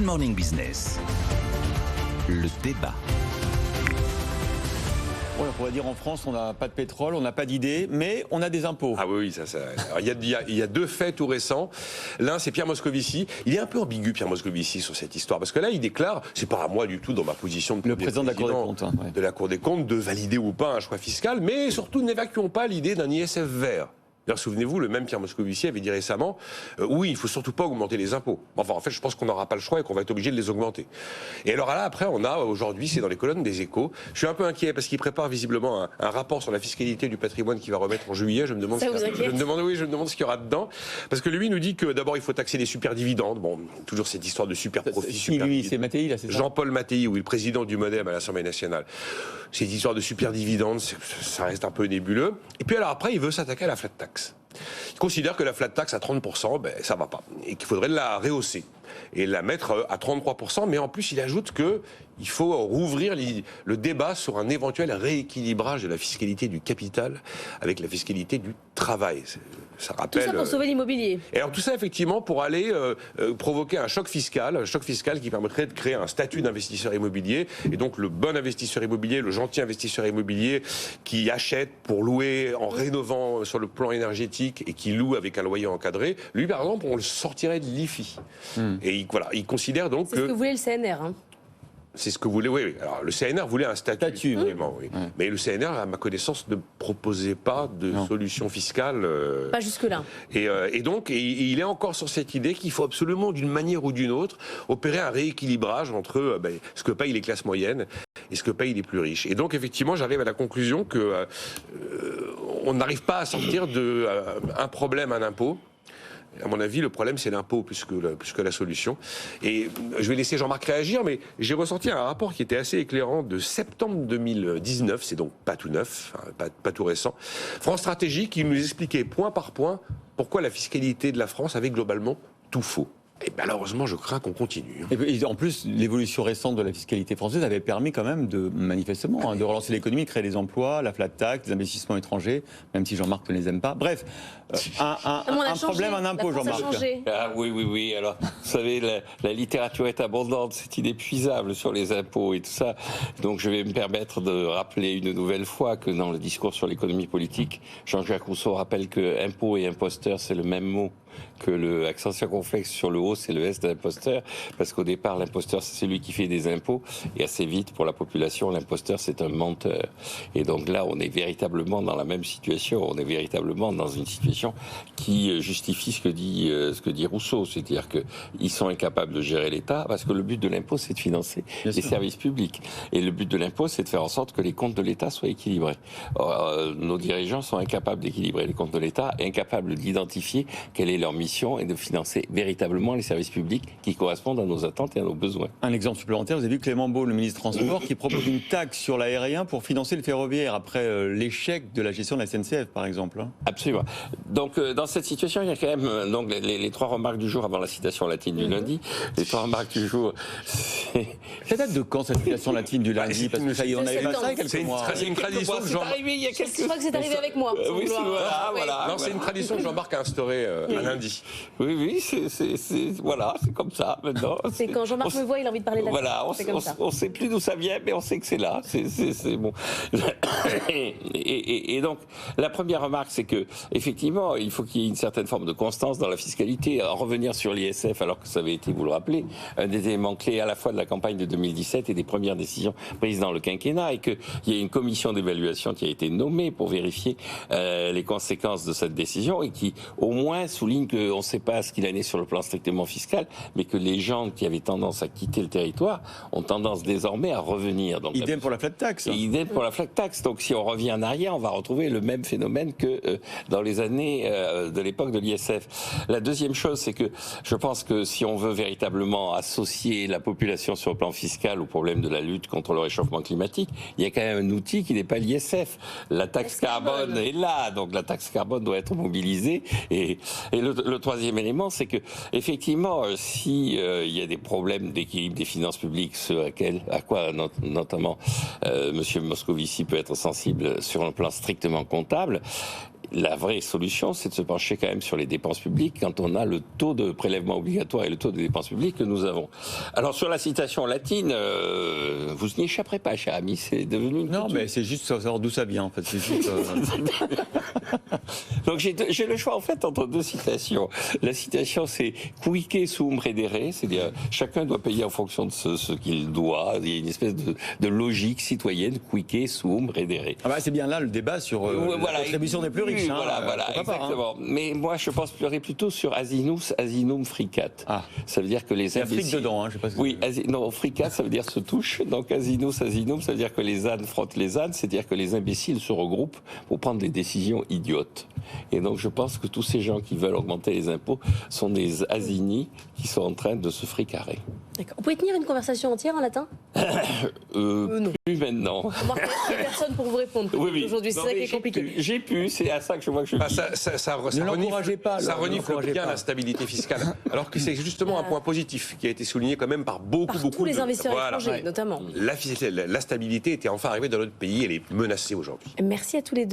Good Morning Business. Le débat. On pourrait dire en France, on n'a pas de pétrole, on n'a pas d'idées, mais on a des impôts. Ah oui, ça. Alors, il y a deux faits tout récents. L'un, c'est Pierre Moscovici. Il est un peu ambigu, Pierre Moscovici, sur cette histoire. Parce que là, il déclare, c'est pas à moi du tout dans ma position de le président de la Cour des comptes, de la Cour des comptes, de valider ou pas un choix fiscal, mais surtout, n'évacuons pas l'idée d'un ISF vert. D'ailleurs, souvenez-vous, le même Pierre Moscovici avait dit récemment oui, il ne faut surtout pas augmenter les impôts. Enfin, en fait, je pense qu'on n'aura pas le choix et qu'on va être obligé de les augmenter. Et alors là, après, on a aujourd'hui, c'est dans les colonnes des Échos. Je suis un peu inquiet parce qu'il prépare visiblement un rapport sur la fiscalité du patrimoine qu'il va remettre en juillet. Je me demande ce qu'il y aura dedans. Parce que lui nous dit que d'abord, il faut taxer les superdividendes. Bon, toujours cette histoire de super profit. Lui, c'est Mattei, là, c'est ça ? Jean-Paul Mattei, oui, le président du MoDem à l'Assemblée nationale. Cette histoire de superdividendes, ça reste un peu nébuleux. Et puis alors après, il veut s'attaquer à la flat tax. Il considère que la flat tax à 30%, ça va pas. Et qu'il faudrait la rehausser. Et la mettre à 33%. Mais en plus, il ajoute qu'il faut rouvrir le débat sur un éventuel rééquilibrage de la fiscalité du capital avec la fiscalité du travail. Ça rappelle, tout ça pour sauver l'immobilier. Et alors tout ça, effectivement, pour aller provoquer un choc fiscal qui permettrait de créer un statut d'investisseur immobilier. Et donc le bon investisseur immobilier, le gentil investisseur immobilier qui achète pour louer en rénovant sur le plan énergétique et qui loue avec un loyer encadré, lui, par exemple, on le sortirait de l'IFI. Et il considère donc c'est ce que voulait le CNR, hein. C'est ce que voulait, oui. Alors, le CNR voulait un statut. Vraiment, oui. Ouais. Mais le CNR, à ma connaissance, ne proposait pas de solution fiscale. Pas jusque-là. Et donc, il est encore sur cette idée qu'il faut absolument, d'une manière ou d'une autre, opérer un rééquilibrage entre ce que payent les classes moyennes et ce que payent les plus riches. Et donc, effectivement, j'arrive à la conclusion que on n'arrive pas à sortir d'un problème, un impôt. À mon avis, le problème, c'est l'impôt plus que la solution. Et je vais laisser Jean-Marc réagir, mais j'ai ressorti un rapport qui était assez éclairant de septembre 2019, c'est donc pas tout neuf, pas tout récent. France Stratégie qui nous expliquait point par point pourquoi la fiscalité de la France avait globalement tout faux. Et malheureusement, je crains qu'on continue. Et en plus, l'évolution récente de la fiscalité française avait permis quand même manifestement, de relancer l'économie, créer des emplois, la flat tax, des investissements étrangers, même si Jean-Marc ne les aime pas. Bref, un problème, un impôt, Jean-Marc. Ah oui. Alors, vous savez, la littérature est abondante, c'est inépuisable sur les impôts et tout ça. Donc, je vais me permettre de rappeler une nouvelle fois que dans le discours sur l'économie politique, Jean-Jacques Rousseau rappelle que impôt et imposteur, c'est le même mot, que le accent circonflexe sur le haut, c'est le S de l'imposteur, parce qu'au départ, l'imposteur, c'est celui qui fait des impôts, et assez vite, pour la population, l'imposteur, c'est un menteur. Et donc là, on est véritablement dans la même situation, on est véritablement dans une situation qui justifie ce que dit Rousseau, c'est-à-dire qu'ils sont incapables de gérer l'État, parce que le but de l'impôt, c'est de financer les services publics. Et le but de l'impôt, c'est de faire en sorte que les comptes de l'État soient équilibrés. Or, nos dirigeants sont incapables d'équilibrer les comptes de l'État, incapables d'identifier quelle est leur mission et de financer véritablement les services publics qui correspondent à nos attentes et à nos besoins. Un exemple supplémentaire, vous avez vu Clément Beaune, le ministre des Transports, qui propose une taxe sur l'aérien pour financer le ferroviaire, après l'échec de la gestion de la SNCF, par exemple. Absolument. Donc, dans cette situation, il y a quand même donc, les trois remarques du jour avant la citation latine du lundi. Les trois remarques du jour, Ça date de quand, cette citation latine du lundi ? Parce que ça y est, on a eu ça il y a quelques mois. C'est une tradition que Je crois que c'est arrivé avec moi. Oui, voilà. Non, c'est une tradition que Jean-Marc a instaurée un lundi. Oui, c'est comme ça maintenant. C'est quand Jean-Marc me voit, il a envie de parler de la Voilà, on ne sait plus d'où ça vient, mais on sait que c'est là. C'est bon. Et donc, la première remarque, c'est que effectivement, il faut qu'il y ait une certaine forme de constance dans la fiscalité. En revenir sur l'ISF, alors que ça avait été, vous le rappelez, un des éléments clés à la fois de la campagne de 2017 et des premières décisions prises dans le quinquennat, et qu'il y ait une commission d'évaluation qui a été nommée pour vérifier les conséquences de cette décision, et qui, au moins, souligne qu'on ne sait pas ce qu'il en est sur le plan strictement fiscal, mais que les gens qui avaient tendance à quitter le territoire ont tendance désormais à revenir. Donc, idem pour la flat tax. Idem pour la flat tax. Donc si on revient en arrière, on va retrouver le même phénomène que dans les années de l'époque de l'ISF. La deuxième chose, c'est que je pense que si on veut véritablement associer la population sur le plan fiscal au problème de la lutte contre le réchauffement climatique, il y a quand même un outil qui n'est pas l'ISF. La taxe carbone est là, donc la taxe carbone doit être mobilisée. Et le troisième élément, c'est que effectivement, si il y a des problèmes d'équilibre des finances publiques, à quoi notamment Monsieur Moscovici peut être sensible sur un plan strictement comptable, la vraie solution, c'est de se pencher quand même sur les dépenses publiques quand on a le taux de prélèvement obligatoire et le taux de dépenses publiques que nous avons. Alors sur la citation latine, vous n'y échapperez pas, cher ami, c'est devenu une Non, coutume. mais c'est juste savoir d'où ça vient, en fait. C'est juste, Donc j'ai le choix en fait entre deux citations. La citation c'est cuique sum redere, c'est-à-dire chacun doit payer en fonction de ce qu'il doit. Il y a une espèce de logique citoyenne, cuique sum redere. Ah bah, c'est bien là le débat sur la contribution des plus riches. Hein, Voilà, exactement. Mais moi, je pense pleurer plutôt sur asinus, asinum fricat. Ah. Ça veut dire que les Il y a imbéciles... fric dedans, hein, je sais pas ce que Oui, non, fricat, ça veut dire se touche. Donc asinus, asinum, ça veut dire que les ânes frottent les ânes. C'est-à-dire que les imbéciles se regroupent pour prendre des décisions idiotes. Et donc, je pense que tous ces gens qui veulent augmenter les impôts sont des asinis qui sont en train de se fricarer. D'accord. Vous pouvez tenir une conversation entière en latin? Non. Plus maintenant. Remarquez, il n'y a personne pour vous répondre. Oui. Aujourd'hui, c'est Non, ça qui mais est compliqué. J'ai pu, c'est à ça que je vois que je Bah, vis. ça Ne l'encouragez pas, ça alors, renifle n'encouragez bien pas. la stabilité fiscale. Alors que c'est justement un point positif qui a été souligné quand même par beaucoup Tous les de... investisseurs Voilà. étrangers, notamment. La stabilité est enfin arrivée dans notre pays, elle est menacée aujourd'hui. Merci à tous les deux.